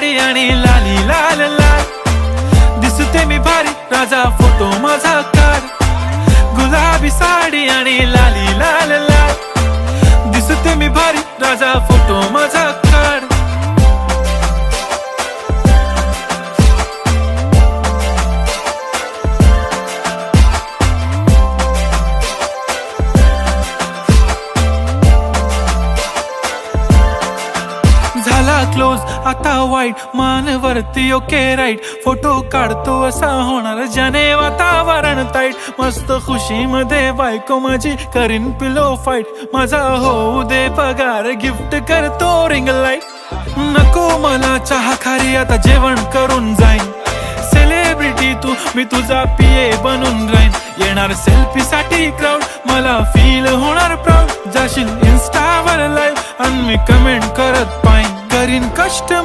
साडी आणि लाली लाल लाल, दिसते मी भारी राजा फोटो माझा काढ. गुलाबी साडी आणि लाली लाल लाल, दिसते मी भारी राजा फोटो माझा काढ. झाला क्लोज आता वाईट, मानवरती ओके राईट, फोटो काढतो असा होणार ज्याने वातावरण ताईट. मस्त खुशी मध्ये बायको माझी करीन पिलो फाईट, माझा होऊ दे पगार गिफ्ट करतो रिंग लाईट. नको मला चहा खारी आता जेवण करून जाईन, सेलिब्रिटी तू मी तुझा पिये बनून राहीन. येणार सेल्फी साठी क्राऊड, मला फील होणार प्राऊड. जाशील इन्स्टावर लाईव्ह आणि मी कमेंट करत पाहिन, करीन कष्ट